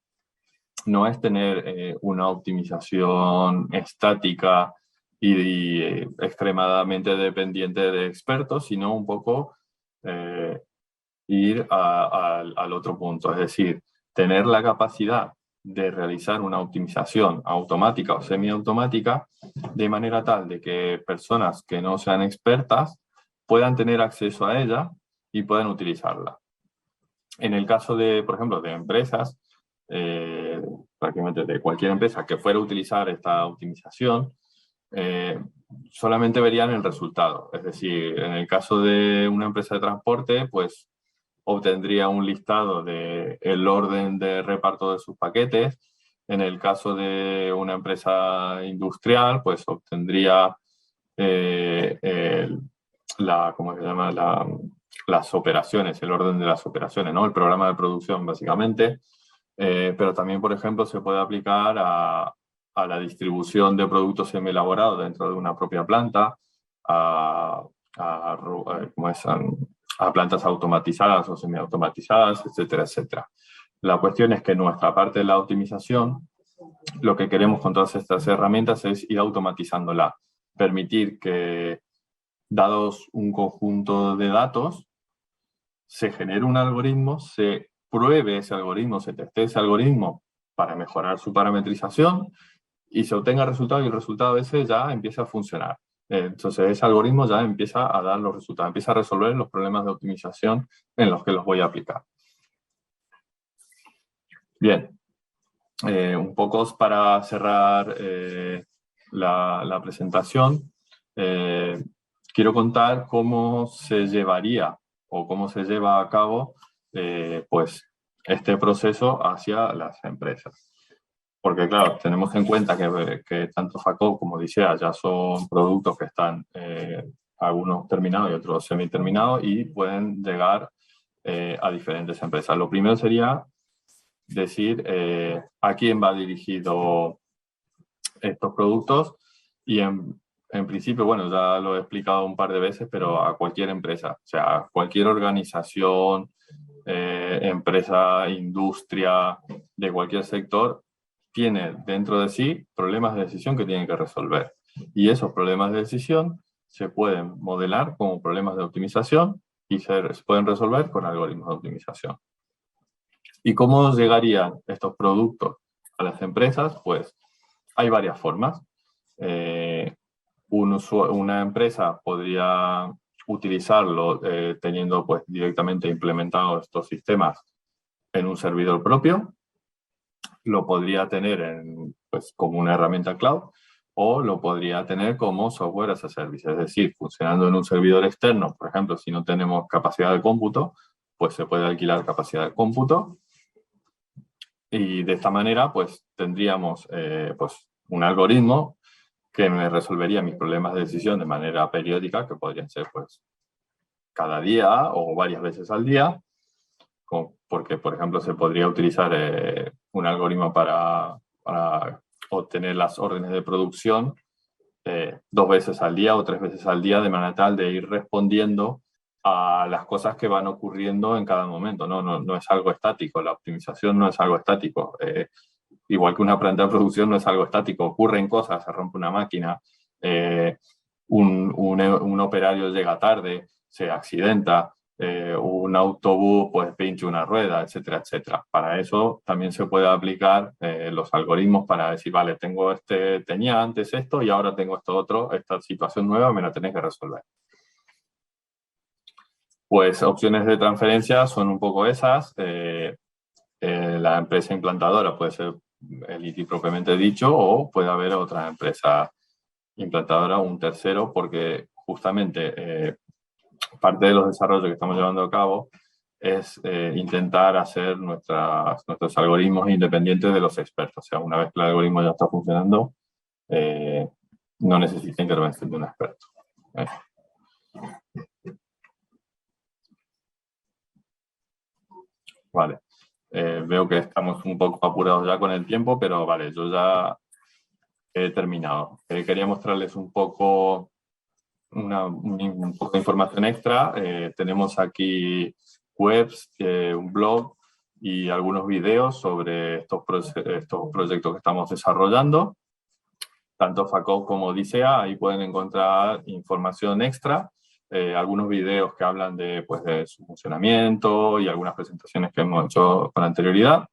no es tener una optimización estática y extremadamente dependiente de expertos, sino un poco ir al otro punto, es decir, tener la capacidad de realizar una optimización automática o semiautomática de manera tal de que personas que no sean expertas puedan tener acceso a ella y puedan utilizarla. En el caso de, por ejemplo, de empresas, prácticamente de cualquier empresa que fuera a utilizar esta optimización, solamente verían el resultado. Es decir, en el caso de una empresa de transporte, pues obtendría un listado del orden de reparto de sus paquetes. En el caso de una empresa industrial, pues obtendría ¿cómo se llama? Las operaciones, el orden de las operaciones, ¿no? El programa de producción, básicamente. Pero también, por ejemplo, se puede aplicar a la distribución de productos semi-elaborados dentro de una propia planta, a plantas automatizadas o semiautomatizadas, etcétera, etcétera. La cuestión es que nuestra parte de la optimización, lo que queremos con todas estas herramientas es ir automatizándola, permitir que, dados un conjunto de datos, se genere un algoritmo, se pruebe ese algoritmo, se teste ese algoritmo para mejorar su parametrización y se obtenga resultado y el resultado ese ya empieza a funcionar. Entonces ese algoritmo ya empieza a dar los resultados, empieza a resolver los problemas de optimización en los que los voy a aplicar. Bien, un poco para cerrar la presentación, quiero contar cómo se llevaría o cómo se lleva a cabo pues este proceso hacia las empresas. Porque claro, tenemos en cuenta que tanto FACOP como DISEA ya son productos que están algunos terminados y otros semi-terminados y pueden llegar a diferentes empresas. Lo primero sería decir a quién va dirigido estos productos y en principio, bueno, ya lo he explicado un par de veces, pero a cualquier empresa, o sea, cualquier organización, empresa, industria, de cualquier sector, tiene dentro de sí problemas de decisión que tienen que resolver. Y esos problemas de decisión se pueden modelar como problemas de optimización y se pueden resolver con algoritmos de optimización. ¿Y cómo llegarían estos productos a las empresas? Pues hay varias formas. Una empresa podría utilizarlo teniendo pues, directamente implementados estos sistemas en un servidor propio. Lo podría tener pues, como una herramienta cloud o lo podría tener como software as a service, es decir, funcionando en un servidor externo. Por ejemplo, si no tenemos capacidad de cómputo, pues se puede alquilar capacidad de cómputo y de esta manera pues tendríamos pues, un algoritmo que me resolvería mis problemas de decisión de manera periódica, que podrían ser pues cada día o varias veces al día, porque, por ejemplo, se podría utilizar un algoritmo para obtener las órdenes de producción 2 veces al día o 3 veces al día, de manera tal de ir respondiendo a las cosas que van ocurriendo en cada momento. No es algo estático, la optimización no es algo estático. Igual que una planta de producción no es algo estático, ocurren cosas, se rompe una máquina, un operario llega tarde, se accidenta, un autobús pues pincha una rueda, etcétera, etcétera. Para eso también se puede aplicar los algoritmos para decir, vale, tenía antes esto y ahora tengo esto otro, esta situación nueva me la tenés que resolver. Pues opciones de transferencia son un poco esas. La empresa implantadora puede ser el ITI propiamente dicho o puede haber otra empresa implantadora, un tercero, porque justamente parte de los desarrollos que estamos llevando a cabo es intentar hacer nuestros algoritmos independientes de los expertos. O sea, una vez que el algoritmo ya está funcionando, no necesita intervención de un experto. Vale. Veo que estamos un poco apurados ya con el tiempo, pero vale, yo ya he terminado. Quería mostrarles un poco de información extra. Tenemos aquí webs, un blog y algunos videos sobre estos proyectos que estamos desarrollando. Tanto FACOP como DISEA, ahí pueden encontrar información extra. Algunos videos que hablan de su funcionamiento y algunas presentaciones que hemos hecho con anterioridad.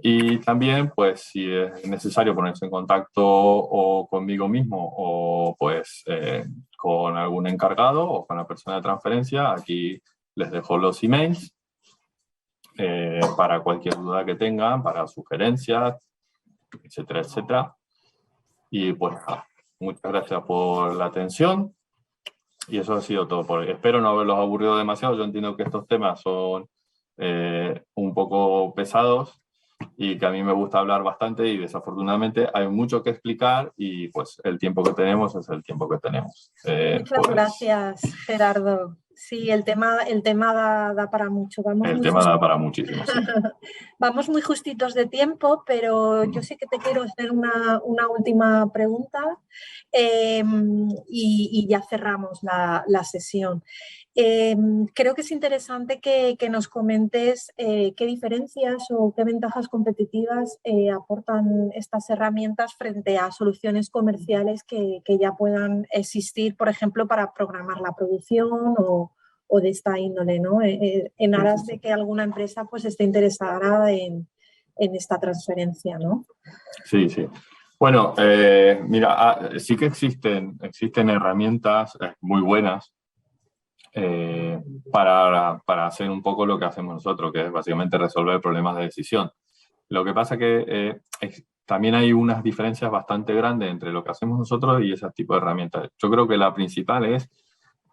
Y también, pues, si es necesario ponerse en contacto o conmigo mismo o, pues, con algún encargado o con la persona de transferencia, aquí les dejo los emails para cualquier duda que tengan, para sugerencias, etcétera, etcétera. Y, pues, muchas gracias por la atención Y eso ha sido todo. Espero no haberlos aburrido demasiado. Yo entiendo que estos temas son un poco pesados y que a mí me gusta hablar bastante y desafortunadamente hay mucho que explicar y pues el tiempo que tenemos es el tiempo que tenemos. Muchas gracias, Gerardo. Sí, el tema da para mucho. El tema da para muchísimo, sí. Vamos muy justitos de tiempo, pero yo sí que te quiero hacer una última pregunta y ya cerramos la sesión. Creo que es interesante que nos comentes qué diferencias o qué ventajas competitivas aportan estas herramientas frente a soluciones comerciales que ya puedan existir, por ejemplo, para programar la producción o de esta índole, ¿no? En aras de que alguna empresa pues esté interesada en esta transferencia, ¿no? Sí, sí. Bueno, mira, sí que existen herramientas muy buenas para hacer un poco lo que hacemos nosotros, que es básicamente resolver problemas de decisión. Lo que pasa que también hay unas diferencias bastante grandes entre lo que hacemos nosotros y ese tipo de herramientas. Yo creo que la principal es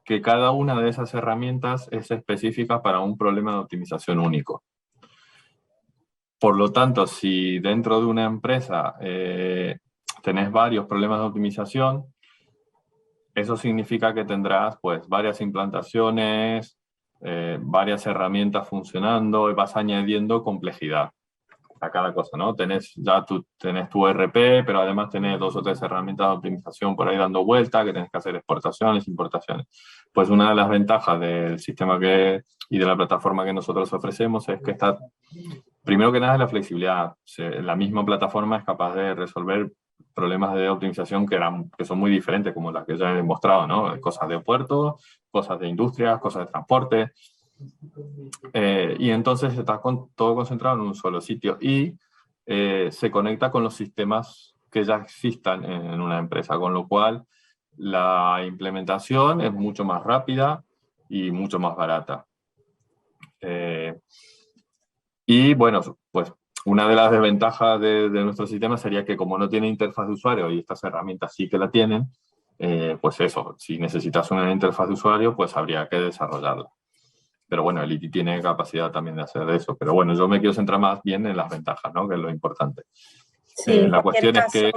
que cada una de esas herramientas es específica para un problema de optimización único. Por lo tanto, si dentro de una empresa tenés varios problemas de optimización, eso significa que tendrás pues varias implantaciones, varias herramientas funcionando y vas añadiendo complejidad a cada cosa, ¿no? Tenés tu ERP, pero además tenés 2 o 3 herramientas de optimización por ahí dando vuelta, que tenés que hacer exportaciones, importaciones. Pues una de las ventajas del sistema y de la plataforma que nosotros ofrecemos es que está, primero que nada, es la flexibilidad. La misma plataforma es capaz de resolver problemas de optimización que son muy diferentes, como las que ya he mostrado, ¿no? Cosas de puerto, cosas de industria, cosas de transporte. Y entonces está todo concentrado en un solo sitio y se conecta con los sistemas que ya existan en una empresa, con lo cual la implementación es mucho más rápida y mucho más barata. Y bueno, pues una de las desventajas de nuestro sistema sería que como no tiene interfaz de usuario y estas herramientas sí que la tienen, pues eso, si necesitas una interfaz de usuario, pues habría que desarrollarla. Pero bueno, el ITI tiene capacidad también de hacer eso. Pero bueno, yo me quiero centrar más bien en las ventajas, ¿no? Que es lo importante. Sí, la cuestión es que...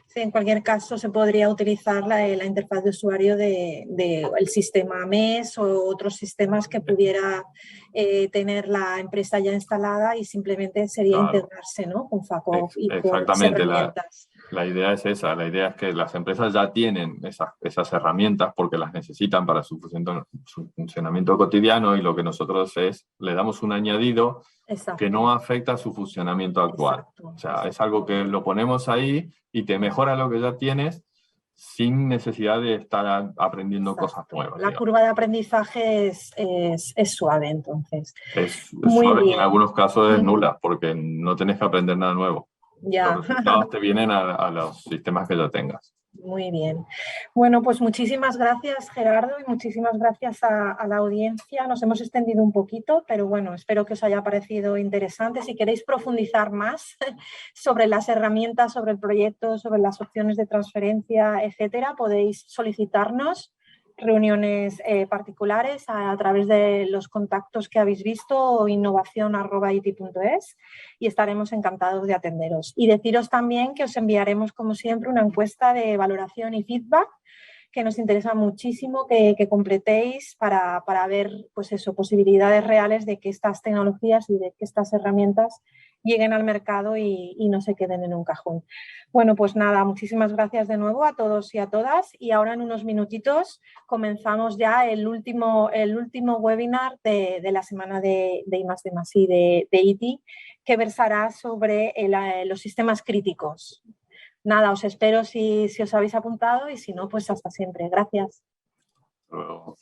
Sí, en cualquier caso se podría utilizar la interfaz de usuario del sistema MES o otros sistemas que pudiera tener la empresa ya instalada y simplemente sería integrarse, ¿no? Con FACOF y con las herramientas. La idea es esa, la idea es que las empresas ya tienen esas herramientas porque las necesitan para su funcionamiento cotidiano y lo que nosotros le damos un añadido que no afecta a su funcionamiento actual. Exacto. O sea, es algo que lo ponemos ahí y te mejora lo que ya tienes sin necesidad de estar aprendiendo cosas nuevas. La curva de aprendizaje es suave, entonces. Es suave y en algunos casos es nula porque no tenés que aprender nada nuevo. Ya. Los resultados te vienen a los sistemas que ya tengas. Muy bien. Bueno, pues muchísimas gracias, Gerardo, y muchísimas gracias a la audiencia. Nos hemos extendido un poquito, pero bueno, espero que os haya parecido interesante. Si queréis profundizar más sobre las herramientas, sobre el proyecto, sobre las opciones de transferencia, etcétera, podéis solicitarnos reuniones particulares a través de los contactos que habéis visto o innovación@iti.es y estaremos encantados de atenderos. Y deciros también que os enviaremos, como siempre, una encuesta de valoración y feedback que nos interesa muchísimo que completéis para ver pues eso, posibilidades reales de que estas tecnologías y de que estas herramientas lleguen al mercado y no se queden en un cajón. Bueno, pues nada, muchísimas gracias de nuevo a todos y a todas y ahora en unos minutitos comenzamos ya el último webinar de la semana de I+D+I de ITI que versará sobre los sistemas críticos. Nada, os espero si os habéis apuntado y si no, pues hasta siempre. Gracias. Luego.